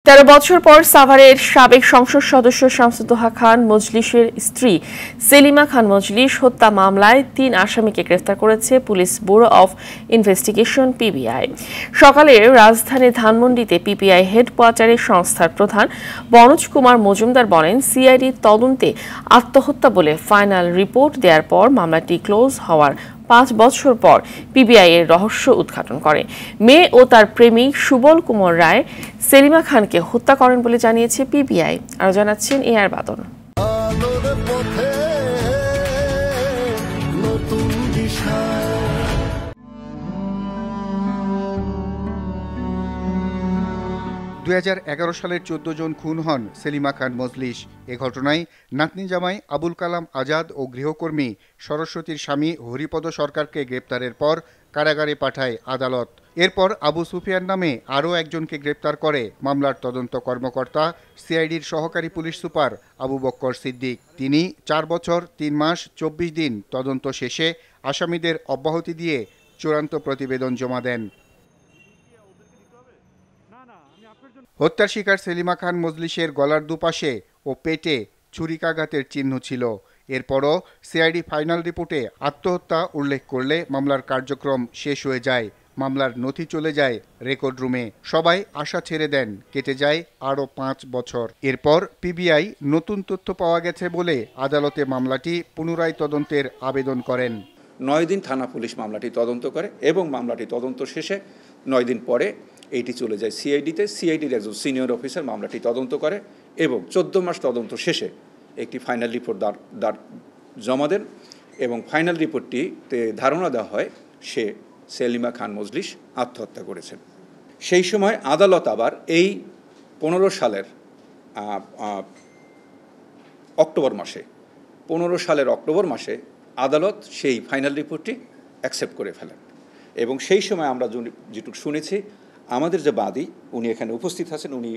13 বছর পর সাভারের সাবেক সংসদ সদস্য শামসুদ্দোহা খান মজলিসের স্ত্রী সেলিমা খান মজলিস হত্যা মামলায় 3 আসামিকে গ্রেফতার করেছে police bureau of investigation PBI. সকালে রাজধানীর ধানমন্ডিতে পিবিআই হেডকোয়ার্টারের সংস্থার প্রধান বনোজ কুমার মজুমদার বলেন, সিআইডি তদন্তে আত্মহত্যা বলে ফাইনাল রিপোর্ট দেওয়ার পর মামলাটি ক্লোজ হওয়ার 5 বছর পর পিবিআই এর রহস্য উদ্ঘাটন করে। মেয়ে ও তার প্রেমিক সুবল কুমার রায় সেলিমা খানকে হত্যা করেন বলে জানিয়েছে পিবিআই। আরো জানাচ্ছেন এ আর বাদন। 2011 সালের 14 জন খুন হন সেলিমা খান মজলিস। এ ঘটনায় নাতনি জামাই আবুল কালাম আজাদ ও গৃহকর্মী সরস্বতীর স্বামী হরিপদ সরকারকে গ্রেপ্তারের পর কারাগারে পাঠায় আদালত। এরপর আবু সুফিয়ান নামে আরও একজনকে গ্রেপ্তার করে মামলার তদন্ত কর্মকর্তা সিআইডির সহকারী পুলিশ সুপার আবু বক্কর সিদ্দিক। তিনি 4 বছর 3 মাস 24 দিন তদন্ত শেষে আসামিদের অব্যাহতি দিয়ে চূড়ান্ত প্রতিবেদন জমা দেন। হত্যার শিকার সেলিমা খান মজলিসের গলার দুপাশে ও পেটে ছুরিকাঘাতের চিহ্ন ছিল। এরপরও সিআইডি ফাইনাল রিপোর্টে আত্মহত্যা উল্লেখ করলে মামলার কার্যক্রম শেষ হয়ে যায়। মামলার নথি চলে যায় রেকর্ড রুমে। সবাই আশা ছেড়ে দেন, কেটে যায় আরও 5 বছর। এরপর পিবিআই নতুন তথ্য পাওয়া গেছে বলে আদালতে মামলাটি পুনরায় তদন্তের আবেদন করেন। 9 দিন থানা পুলিশ মামলাটি তদন্ত করে এবং মামলাটি তদন্ত শেষে 9 দিন পরে এইটি চলে যায় সিআইডিতে। সিআইডির একজন সিনিয়র অফিসার মামলাটি তদন্ত করে এবং 14 মাস তদন্ত শেষে একটি ফাইনাল রিপোর্ট জমা দেন এবং ফাইনাল রিপোর্টটিতে ধারণা দেওয়া হয় সে সেলিমা খান মজলিস আত্মহত্যা করেছেন। সেই সময় আদালত আবার এই 15 সালের অক্টোবর মাসে আদালত সেই ফাইনাল রিপোর্টটি অ্যাকসেপ্ট করে ফেলেন এবং সেই সময় আমরা যেটুকু শুনেছি আমাদের যে বাদী উনি এখানে উপস্থিত আছেন, উনি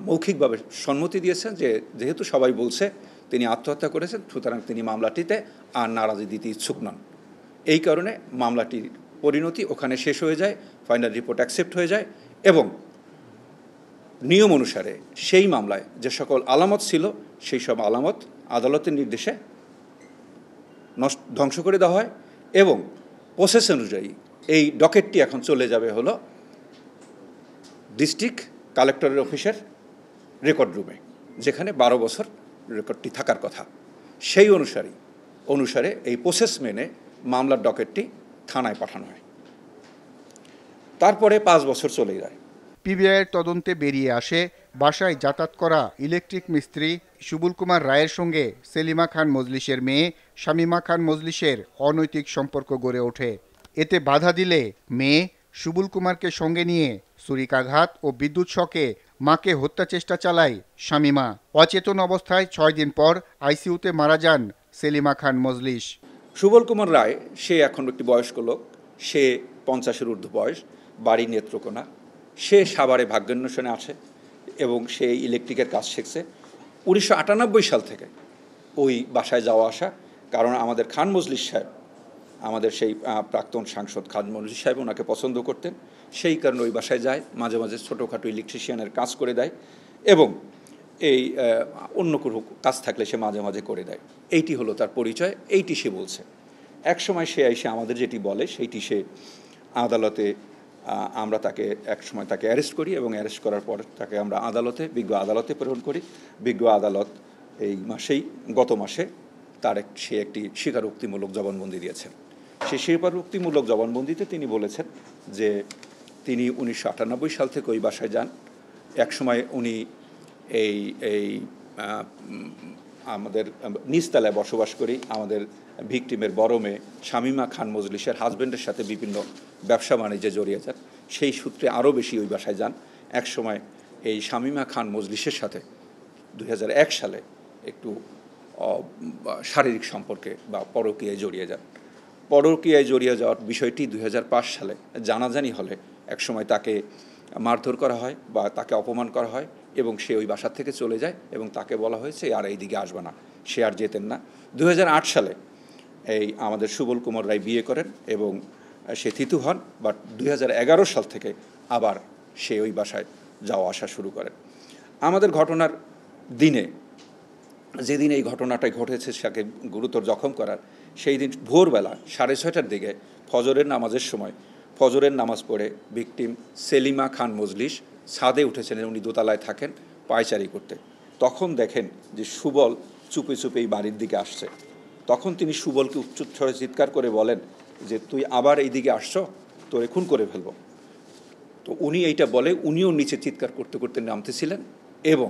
মৌখিকভাবে সম্মতি দিয়েছেন যে যেহেতু সবাই বলছে তিনি আত্মহত্যা করেছেন, সুতরাং তিনি মামলাটিতে আর নারাজি দিতে ইচ্ছুক নন। এই কারণে মামলাটির পরিণতি ওখানে শেষ হয়ে যায়, ফাইনাল রিপোর্ট অ্যাকসেপ্ট হয়ে যায় এবং নিয়ম অনুসারে সেই মামলায় যে সকল আলামত ছিল সেই সব আলামত আদালতের নির্দেশে ধ্বংস করে দেওয়া হয় এবং প্রসেস অনুযায়ী এই ডকেটটি এখন চলে যাবে হলো ডিস্ট্রিক্ট কালেক্টরের অফিসের রেকর্ড রুমে, যেখানে 12 বছর রেকর্ডটি থাকার কথা। সেই অনুসারে এই প্রসেস মেনে মামলার ডকেটটি থানায় পাঠানো হয়। তারপরে 5 বছর চলে যায়। পিবিআইয়ের তদন্তে বেরিয়ে আসে বাসায় যাতায়াত করা ইলেকট্রিক মিস্ত্রি সুবল কুমার রায়ের সঙ্গে সেলিমা খান মজলিসের মেয়ে শামীমা খান মজলিসের অনৈতিক সম্পর্ক গড়ে ওঠে। এতে বাধা দিলে মেয়ে সুবল কুমারকে সঙ্গে নিয়ে ছুরিকাঘাত ও বিদ্যুৎ শকে মাকে হত্যা চেষ্টা চালায় শামীমা। অচেতন অবস্থায় 6 দিন পর আইসিইউতে মারা যান সেলিমা খান মজলিস। সুবল কুমার রায় সে এখন একটি বয়স্ক লোক, সে 50-এর ঊর্ধ্ব বয়স, বাড়ি নেত্রকোনা। সে সাভারে ভাগ্যান্বেষণে আছে এবং সে ইলেকট্রিকের কাজ শিখছে। 1998 সাল থেকে ওই বাসায় যাওয়া আসা, কারণ আমাদের খান মজলিস সাহেব, আমাদের সেই প্রাক্তন সাংসদ খান মজলিস সাহেব ওনাকে পছন্দ করতেন, সেই কারণে ওই বাসায় যায়, মাঝে মাঝে ছোটোখাটো ইলেকট্রিশিয়ানের কাজ করে দেয় এবং এই অন্য কোনো কাজ থাকলে সে মাঝে মাঝে করে দেয়। এইটি হলো তার পরিচয়, এইটি সে বলছে। একসময় সে এসে আমাদের যেটি বলে সেইটি সে আদালতে, আমরা তাকে একসময় তাকে অ্যারেস্ট করি এবং অ্যারেস্ট করার পর তাকে আমরা বিজ্ঞ আদালতে প্রেরণ করি। বিজ্ঞ আদালত এই গত মাসে সে একটি স্বীকারোক্তিমূলক জবানবন্দি দিয়েছেন। সেই স্বীকারোক্তিমূলক জবানবন্দিতে তিনি বলেছেন যে তিনি 1998 সাল থেকে ওই বাসায় যান। একসময় উনি আমাদের নিচতলায় বসবাস করি, আমাদের ভিকটিমের বড় মেয়ে শামীমা খান মজলিসের হাজব্যান্ডের সাথে বিভিন্ন ব্যবসা বাণিজ্যে জড়িয়ে যান। সেই সূত্রে আরও বেশি ওই বাসায় যান। একসময় এই শামীমা খান মজলিসের সাথে 2001 সালে একটু শারীরিক সম্পর্কে বা পরকীয়ায় জড়িয়ে যান। পরকীয়ায় জড়িয়ে যাওয়ার বিষয়টি 2005 সালে জানাজানি হলে একসময় তাকে মারধর করা হয় বা তাকে অপমান করা হয় এবং সে ওই বাসার থেকে চলে যায় এবং তাকে বলা হয়েছে আর এইদিকে আসবে না, সে আর যেতেন না। 2008 সালে আমাদের সুবল কুমার রায় বিয়ে করেন এবং সে থিতু হন, বাট 2011 সাল থেকে আবার সে ওই বাসায় যাওয়া আসা শুরু করেন। আমাদের ঘটনার দিনে, যেদিন এই ঘটনাটা ঘটেছে তাকে গুরুতর জখম করার, সেই দিন ভোরবেলা 6:30টার দিকে ফজরের নামাজের সময় ফজরের নামাজ পড়ে ভিকটিম সেলিমা খান মজলিস ছাদে উঠেছিলেন। উনি দোতলায় থাকেন পায়চারি করতে। তখন দেখেন যে সুবল চুপে চুপে এই বাড়ির দিকে আসছে। তখন তিনি সুবলকে উচ্চস্বরে চিৎকার করে বলেন যে, তুই আবার এই দিকে আসছো, তোরে খুন করে ফেলবো। তো উনি এইটা বলে উনিও নিচে চিৎকার করতে করতে নামতেছিলেন, এবং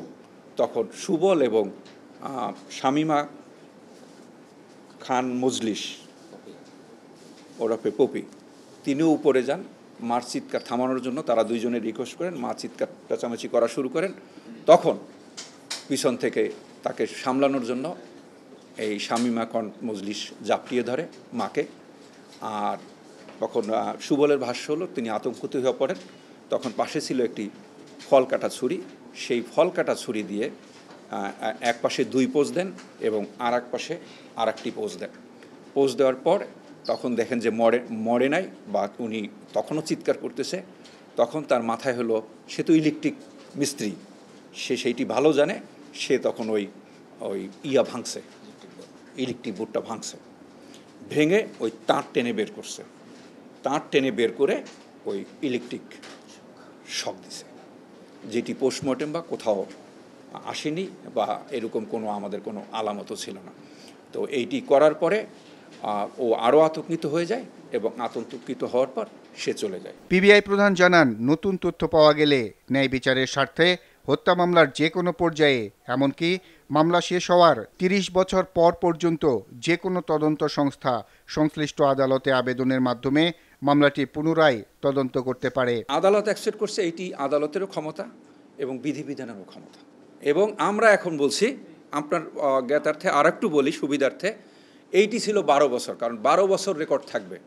তখন সুবল এবং শামীমা খান মজলিস ওরফে পপি তিনিও উপরে যান মার চিৎকার থামানোর জন্য। তারা দুইজনে রিকোয়েস্ট করেন, মা চিৎকার চেঁচামেচি করা শুরু করেন। তখন পিছন থেকে তাকে সামলানোর জন্য এই শামীমা খান মজলিস জাপটিয়ে ধরে মাকে। আর তখন সুবলের ভাষ্য হলো তিনি আতঙ্কিত হয়ে পড়েন। তখন পাশে ছিল একটি ফল কাটা ছুরি, সেই ফল কাটা ছুরি দিয়ে এক পাশে 2 পোজ দেন এবং আর এক পাশে আর একটি পোজ দেন। পোজ দেওয়ার পর তখন দেখেন যে মরে নাই, বা উনি তখনও চিৎকার করতেছে। তখন তার মাথায় হলো, সে তো ইলেকট্রিক মিস্ত্রি, সে সেইটি ভালো জানে। সে তখন ওই ভাঙছে, ইলেকট্রিক বোর্ডটা ভাঙছে, ভেঙে ওই তার টেনে বের করছে। তার টেনে বের করে ওই ইলেকট্রিক শক দিছে, যেটি পোস্টমর্টেম বা কোথাও আসেনি, বা এরকম কোনো আমাদের কোনো আলামতও ছিল না। তো এইটি করার পরে ও আরও আতঙ্কিত হয়ে যায়, এবং আতঙ্কিত হওয়ার পর সে চলে যায়। পিবিআই প্রধান জানান, নতুন তথ্য পাওয়া গেলে ন্যায় বিচারের স্বার্থে হত্যা মামলার যে কোনো পর্যায়ে, এমনকি মামলা শেষ হওয়ার 30 বছর পর পর্যন্ত যে কোনো তদন্ত সংস্থা সংশ্লিষ্ট আদালতে আবেদনের মাধ্যমে মামলাটি পুনরায় তদন্ত করতে পারে। আদালত অ্যাকসেপ্ট করছে, এইটি আদালতেরও ক্ষমতা এবং বিধিবিধানেরও ক্ষমতা। এবং আমরা এখন বলছি, আপনার জ্ঞাতার্থে আর একটু বলি সুবিধার্থে, এইটি ছিল 12 বছর, কারণ 12 বছর রেকর্ড থাকবে।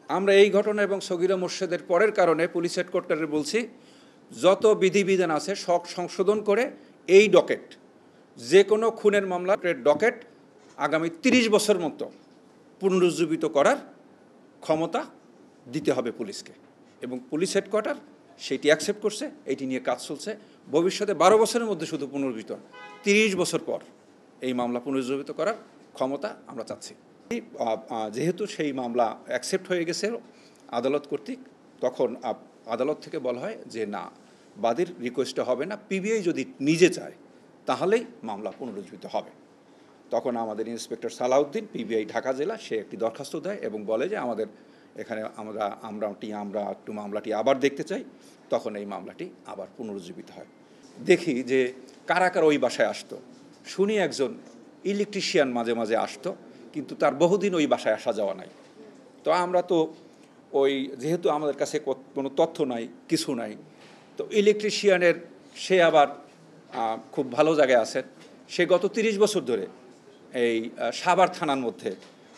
আমরা এই ঘটনা এবং সগীরা মোর্শেদের পরের কারণে পুলিশ হেডকোয়ার্টারে বলছি, যত বিধিবিধান আছে সব সংশোধন করে এই ডকেট, যে কোনো খুনের মামলার ডকেট আগামী 30 বছর মতো পুনরুজ্জীবিত করার ক্ষমতা দিতে হবে পুলিশকে, এবং পুলিশ হেডকোয়ার্টার সেটি অ্যাকসেপ্ট করছে। এটি নিয়ে কাজ চলছে। ভবিষ্যতে 12 বছরের মধ্যে শুধু পুনরুজ্জীবিত, 30 বছর পর এই মামলা পুনরুজ্জীবিত করার ক্ষমতা আমরা চাচ্ছি। যেহেতু সেই মামলা অ্যাকসেপ্ট হয়ে গেছে আদালত কর্তৃক, তখন আদালত থেকে বলা হয় যে না, বাদীর রিকোয়েস্টটা হবে না, পিবিআই যদি নিজে চায় তাহলেই মামলা পুনরুজ্জীবিত হবে। তখন আমাদের ইন্সপেক্টর সালাউদ্দিন, পিবিআই ঢাকা জেলা, সে একটি দরখাস্ত দেয় এবং বলে যে আমাদের এখানে আমরা একটু মামলাটি আবার দেখতে চাই। তখন এই মামলাটি আবার পুনরুজ্জীবিত হয়। দেখি যে কারা কারা ওই বাসায় আসতো। শুনি একজন ইলেকট্রিশিয়ান মাঝে মাঝে আসতো, কিন্তু তার বহুদিন ওই বাসায় আসা যাওয়া নাই। তো আমরা তো যেহেতু আমাদের কাছে কোনো তথ্য নাই, কিছু নাই, তো ইলেকট্রিশিয়ানের সে আবার খুব ভালো জায়গায় আছেন। সে গত 30 বছর ধরে এই সাভার থানার মধ্যে,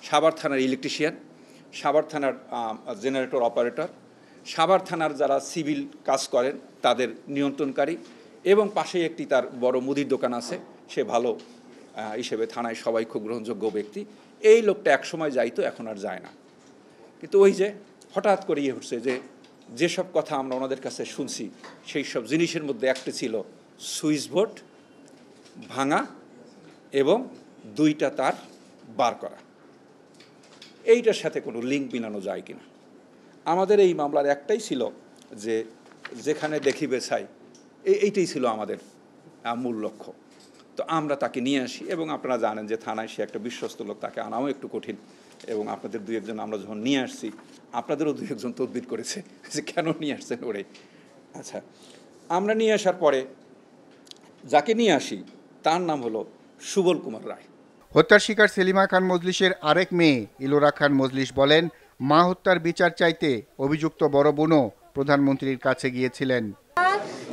সাভার থানার ইলেকট্রিশিয়ান, সাভার থানার জেনারেটর অপারেটর, সাভার থানার যারা সিভিল কাজ করেন তাদের নিয়ন্ত্রণকারী, এবং পাশেই একটি তার বড় মুদির দোকান আছে। সে ভালো হিসেবে থানায় সবাই খুব গ্রহণযোগ্য ব্যক্তি। এই লোকটা একসময় যাইতো, এখন আর যায় না। কিন্তু ওই যে হঠাৎ করে হচ্ছে যেসব কথা আমরা ওনাদের কাছে শুনছি, সেই সব জিনিসের মধ্যে একটা ছিল সুইচ বোর্ড ভাঙা এবং 2টা তার বার করা। এইটার সাথে কোনো লিঙ্ক মিলানো যায় কিনা। আমাদের এই মামলার একটাই ছিল যে যেখানে দেখিবে ছাই, এইটাই ছিল আমাদের মূল লক্ষ্য। তো আমরা তাকে নিয়ে আসি, এবং আপনারা জানেন যে থানায় সে একটা বিশ্বস্ত লোক, তাকে আনাও একটু কঠিন। এবং আপনাদের 2-1 আমরা যখন নিয়ে আসছি, আপনাদেরও 2-1 তদবির করেছে যে কেন নিয়ে আসছেন ওরে। আচ্ছা, আমরা নিয়ে আসার পরে যাকে নিয়ে আসি তার নাম হলো সুবল কুমার রায়। হত্যার শিকার সেলিমা খান মজলিসের আরেক মেয়ে ইলোরা খান মজলিস বলেন, মা হত্যার বিচার চাইতে অভিযুক্ত বড় বোনও প্রধানমন্ত্রীর কাছে গিয়েছিলেন।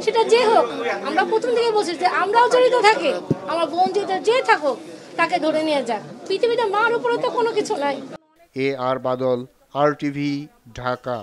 সেটা যে হোক, আমরা প্রথম থেকে বলছি যে আমরাও জড়িত থাকি, আমার বোন যে থাকুক তাকে ধরে নিয়ে যাক। পৃথিবীতে মার উপরে তো কোনো কিছু নাই। আর বাদল, RTV, ঢাকা।